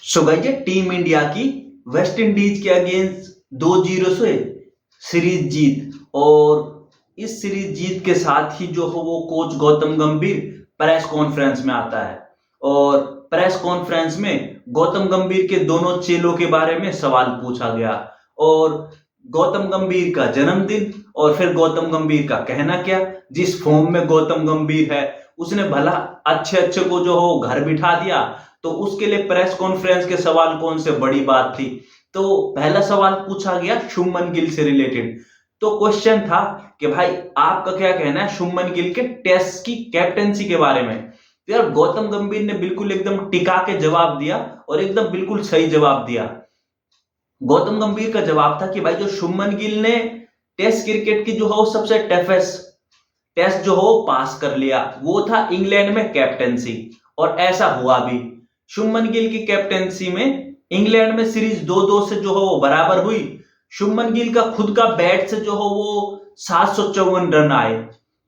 So guys ये team India की West Indies के अगेंस्ट 2-0 से सीरीज जीत। और इस सीरीज जीत के साथ ही जो हो वो कोच गौतम गंभीर प्रेस कॉन्फ्रेंस में आता है। और प्रेस कॉन्फ्रेंस में गौतम गंभीर के दोनों चेलों के बारे में सवाल पूछा गया। और गौतम गंभीर का जन्मदिन और फिर गौतम गंभीर का कहना क्या, जिस फॉर्म में गौतम गंभीर है उसने भला अच्छे अच्छे को जो हो घर बिठा दिया, तो उसके लिए प्रेस कॉन्फ्रेंस के सवाल कौन से बड़ी बात थी। तो पहला सवाल पूछा गया शुभमन गिल से रिलेटेड। तो क्वेश्चन था कि भाई आपका क्या कहना है शुभमन गिल के टेस्ट की कैप्टेंसी के बारे में। तो यार गौतम गंभीर ने बिल्कुल एकदम टिका के जवाब दिया और एकदम बिल्कुल सही जवाब दिया। गौतम गंभीर का जवाब था कि भाई जो शुभमन गिल ने टेस्ट क्रिकेट की जो हो सबसे टफेस्ट टेस्ट जो हो पास कर लिया, वो था इंग्लैंड में कैप्टेंसी। और ऐसा हुआ भी। शुभमन गिल की कैप्टेंसी में इंग्लैंड में सीरीज 2-2 से जो हो वो बराबर हुई। शुभमन गिल का खुद का बैट से जो हो वो 754 रन आए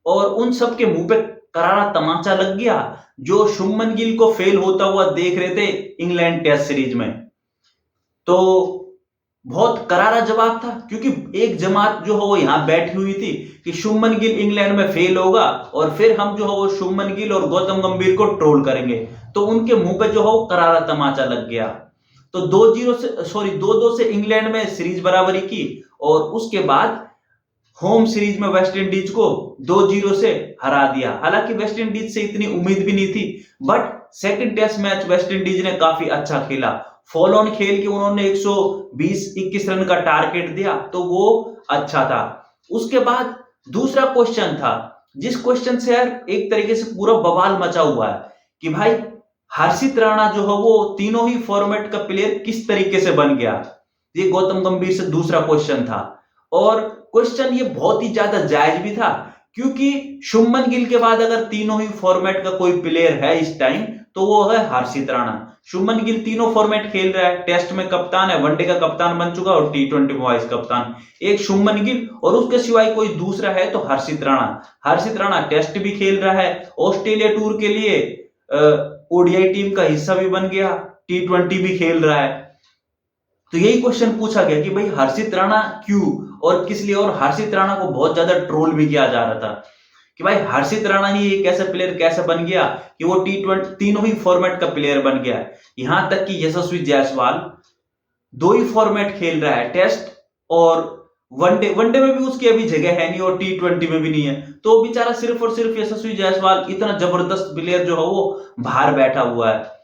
और उन सब के मुंह पे करारा तमाचा लग गया जो शुभमन गिल को फेल होता हुआ देख रहे थे इंग्लैंड टेस्ट सीरीज में। तो बहुत करारा जवाब था क्योंकि एक जमात जो हो वो यहां बैठी हुई थी कि शुभमन गिल इंग्लैंड में फेल होगा और फिर हम जो हो वो शुभमन गिल और गौतम गंभीर को ट्रोल करेंगे। तो उनके मुंह पे जो हो करारा तमाचा लग गया। तो 2-2 से इंग्लैंड में सीरीज बराबरी की और उसके बाद होम सीरीज में वेस्ट इंडीज को 2-0 से हरा दिया। हालांकि वेस्ट इंडीज से इतनी उम्मीद भी नहीं थी, but second test match West Indies ने काफी अच्छा खेला। फॉलो ऑन खेल के उन्होंने 120-21 रन का टारगेट दिया, तो वो अच्छा था। उसके बाद दूसरा क्वेश्चन था, जिस क्वेश्चन से यार एक तरीके से पूरा बवाल मचा हुआ है कि भाई हर्षित राणा जो है वो तीनों ही फॉर्मेट का प्लेयर किस तरीके से बन गया। ये गौतम गंभीर से दूसरा क्वेश्चन था और क्वेश्चन ये बहुत ही ज्यादा जायज भी था क्योंकि शुभमन गिल के बाद अगर तीनों ही फॉर्मेट का कोई प्लेयर है इस टाइम तो वो है हर्षित राणा। शुभमन गिल तीनों फॉर्मेट खेल रहा है, टेस्ट में कप्तान है, वनडे का कप्तान बन चुका और T20 में वाइस कप्तान। एक शुभमन गिल और उसके सिवाय कोई दूसरा है तो हर्षित राणा। हर्षित राणा टेस्ट भी खेल रहा है, ऑस्ट्रेलिया टूर के लिए ओडीआई टीम का हिस्सा भी बन गया, T20 भी खेल रहा है। तो यही क्वेश्चन पूछा गया कि भाई हर्षित राणा क्यों और किस लिए। और हर्षित राणा को बहुत ज्यादा ट्रोल भी किया जा रहा था कि भाई हर्षित राणा ही एक ऐसा प्लेयर कैसे बन गया कि वो T20 तीनों ही फॉर्मेट का प्लेयर बन गया। यहां तक कि यशस्वी जायसवाल 2 ही फॉर्मेट खेल रहा है, टेस्ट और वनडे में भी उसकी अभी जगह है नहीं और T20 में भी नहीं है। तो बेचारा सिर्फ और सिर्फ यशस्वी जायसवाल इतना जबरदस्त प्लेयर जो है वो बाहर बैठा हुआ है।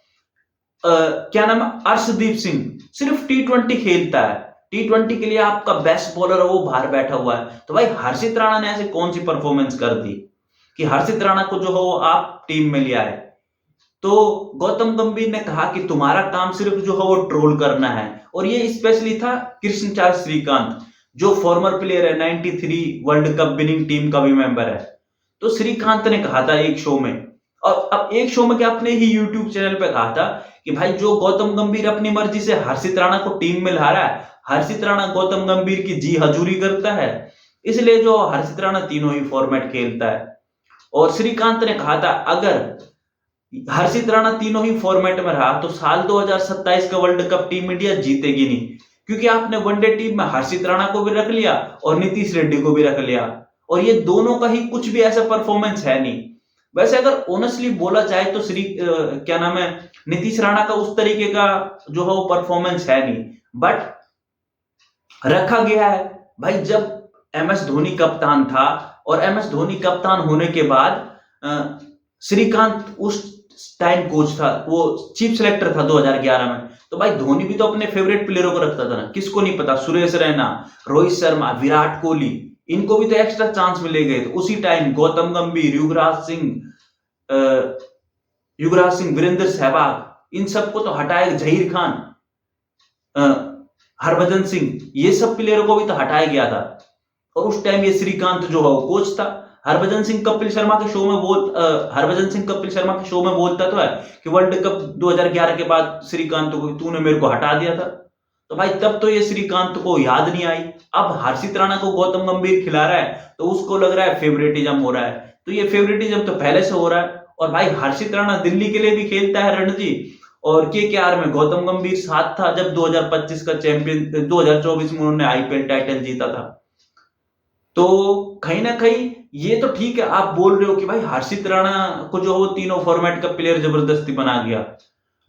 क्या नाम है, अर्शदीप सिंह सिर्फ T20 खेलता है, T20 के लिए आपका बेस्ट बॉलर है वो बाहर बैठा हुआ है। तो भाई हर्षित राणा ने ऐसे कौन सी परफॉर्मेंस कर दी कि हर्षित राणा को जो हो आप टीम में लिया है। तो गौतम गंभीर ने कहा कि तुम्हारा काम सिर्फ जो है वो ट्रोल करना है। और ये स्पेशली था कृष्णचार श्रीकांत जो फॉर्मर प्लेयर है, 93 वर्ल्ड कप विनिंग टीम का भी मेंबर है। तो श्रीकांत ने कहा था एक शो में, और अब एक शो में क्या अपने ही यूट्यूब चैनल पे कहा था कि भाई जो गौतम गंभीर अपनी मर्जी से हर्षित राणा को टीम में ला रहा है, हर्षित राणा गौतम गंभीर की जी हजूरी करता है, इसलिए जो हर्षित राणा तीनों ही फॉर्मेट खेलता है। और श्रीकांत ने कहा था अगर हर्षित राणा तीनों ही फॉर्मेट में रहा तो साल 2027 का वर्ल्ड कप टीम इंडिया जीतेगी नहीं, क्योंकि आपने वनडे टीम में हर्षित राणा को भी रख लिया और नीतीश रेड्डी को भी रख लिया और ये दोनों का ही कुछ भी ऐसा परफॉर्मेंस है नहीं। वैसे अगर ऑनेस्टली बोला जाए तो क्या नाम है, नीतीश राणा का उस तरीके का जो है वो परफॉर्मेंस है नहीं, बट रखा गया है। भाई जब MS धोनी कप्तान था और MS धोनी कप्तान होने के बाद श्रीकांत उस टाइम कोच था, वो चीफ सिलेक्टर था 2011 में। तो भाई धोनी भी तो अपने फेवरेट प्लेयरों को रखता था ना, किसको नहीं पता, सुरेश रैना, रोहित शर्मा, विराट कोहली, इनको भी तो एक्स्ट्रा चांस मिले गए। तो उसी टाइम गौतम गंभीर, युवराज सिंह, वीरेंद्र सहवाग, इन सबको तो हटाया, जहीर खान, हरभजन सिंह, ये सब प्लेयरों को भी तो हटाया गया था। और उस टाइम ये श्रीकांत जो है वो कोच था। हरभजन सिंह कपिल शर्मा के शो में बोलता तो है कि वर्ल्ड कप 2011 के बाद श्रीकांत को तूने मेरे को हटा दिया था। तो भाई तब तो ये श्रीकांत को याद नहीं आई। अब हर्षित राणा को गौतम गंभीर खिला रहा है तो उसको लग रहा है फेवरेटिज्म हो रहा है। तो ये फेवरेटिज्म तो पहले से हो रहा है। और भाई हर्षित राणा दिल्ली के लिए भी खेलता है रणजी, और केकेआर में गौतम गंभीर साथ था जब 2025 का चैंपियन 2024 में उन्होंने आईपीएल टाइटल जीता था। तो कहीं ना कहीं ये तो ठीक है, आप बोल रहे हो कि भाई हर्षित राणा को जो वो तीनों फॉर्मेट का प्लेयर जबरदस्ती बना गया,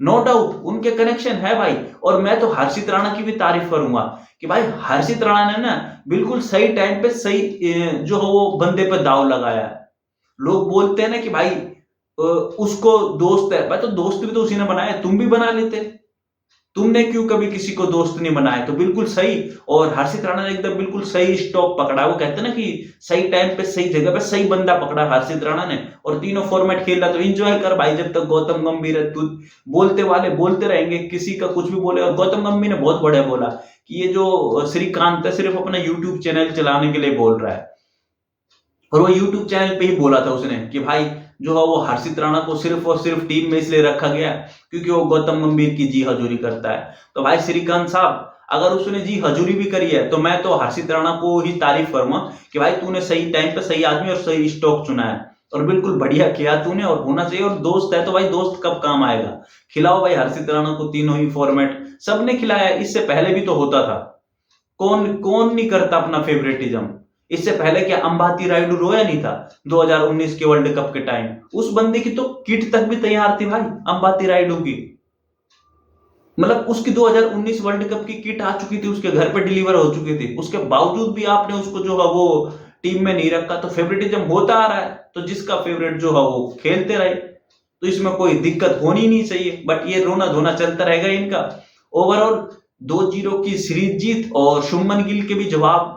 नो डाउट उनके कनेक्शन है भाई। और मैं तो हर्षित राणा की भी तारीफ करूंगा कि भाई हर्षित राणा ने ना बिल्कुल सही टाइम पे सही जो हो वो बंदे पे दाव लगाया है। लोग बोलते हैं ना कि भाई उसको दोस्त है, भाई तो दोस्त भी तो उसी ने बनाया, तुम भी बना लेते, तुमने क्यों कभी किसी को दोस्त नहीं बनाया? तो बिल्कुल सही। और हर्षित राणा ने एकदम बिल्कुल सही स्टॉक पकड़ा, वो कहते हैं ना कि सही टाइम पे सही जगह पे सही बंदा पकड़ा हर्षित राणा ने, और तीनों फॉर्मेट खेल रहा। तो एंजॉय कर भाई, जब तक गौतम गंभीर है, तू बोलते वाले बोलते रहेंगे, किसी का कुछ भी बोले। और गौतम गंभीर ने बहुत बढ़िया बोला कि ये जो श्रीकांत है सिर्फ अपना यूट्यूब चैनल चलाने के लिए बोल रहा है, और वो यूट्यूब चैनल पे ही बोला था उसने कि भाई जो है वो हर्षित राणा को सिर्फ और सिर्फ टीम में इसलिए रखा गया क्योंकि वो गौतम गंभीर की जी हजूरी करता है। तो भाई श्रीकांत साहब, अगर उसने जी हजूरी भी करी है तो मैं तो हर्षित राणा को ही तारीफ करूंगा कि भाई तूने सही टाइम पे सही आदमी और सही स्टॉक चुना है, और बिल्कुल बढ़िया किया तूने, और होना चाहिए। और दोस्त है तो भाई दोस्त कब काम आएगा, खिलाओ भाई हर्षित राणा को तीनों ही फॉर्मेट, सबने खिलाया, इससे पहले भी तो होता था। कौन कौन नहीं करता अपना फेवरेटिज्म? इससे पहले क्या अंबाती रायुडू रोया नहीं था 2019 के वर्ल्ड कप के टाइम? उस बंदे की तो किट तक भी तैयार थी भाई, अंबाती रायुडू की, मतलब उसकी 2019 वर्ल्ड कप की किट आ चुकी थी, उसके घर पे डिलीवर हो चुकी थी, उसके बावजूद भी आपने उसको जो है वो टीम में नहीं रखा। तो फेवरेटिज्म होता आ रहा है, तो जिसका फेवरेट जो है वो खेलते रहे, तो इसमें कोई दिक्कत होनी नहीं चाहिए। बट ये रोना धोना चलता रहेगा इनका। ओवरऑल 2-0 की सीरीज जीत, और शुभमन गिल के भी जवाब,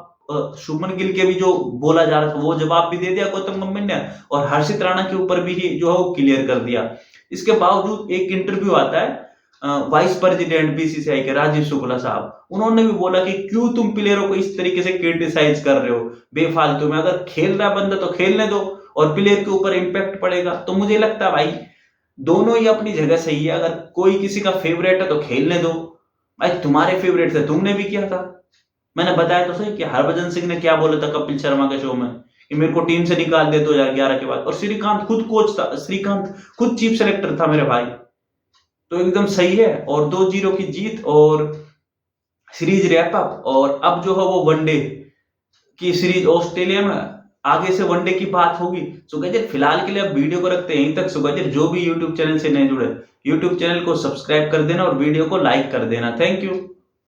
शुभमन गिल के भी जो बोला जा रहा था वो जवाब भी दे दिया गौतम गंभीर ने, और हर्षित राणा के ऊपर भी जो है वो क्लियर कर दिया। इसके बावजूद एक इंटरव्यू आता है वाइस प्रेसिडेंट बीसीसीआई के राजीव शुक्ला साहब, उन्होंने भी बोला कि क्यों तुम प्लेयरों को इस तरीके से क्रिटिसाइज कर रहे हो बेफालतू में, अगर खेल रहा बंदा तो खेलने दो, और प्लेयर के ऊपर इंपैक्ट पड़ेगा। तो मुझे लगता है भाई दोनों ही अपनी जगह सही है, अगर कोई किसी का फेवरेट है तो खेलने दो। भाई तुम्हारे फेवरेट थे, तुमने भी किया था, मैंने बताया तो सही कि हरभजन सिंह ने क्या बोला था कपिल शर्मा के शो में कि मेरे को टीम से निकाल दे 2011 के बाद, और श्रीकांत खुद कोच था, श्रीकांत खुद चीफ सेलेक्टर था मेरे भाई। तो एकदम सही है। और 2-0 की जीत और सीरीज रैप अप, और अब जो है वो वनडे की सीरीज ऑस्ट्रेलिया में, आगे से वनडे की बात होगी। सो गाइस फिलहाल के लिए अब वीडियो को रखते हैं यहीं तक। सो गाइस जो भी यूट्यूब चैनल से नहीं जुड़े, यूट्यूब चैनल को सब्सक्राइब कर देना और वीडियो को लाइक कर देना। Thank you.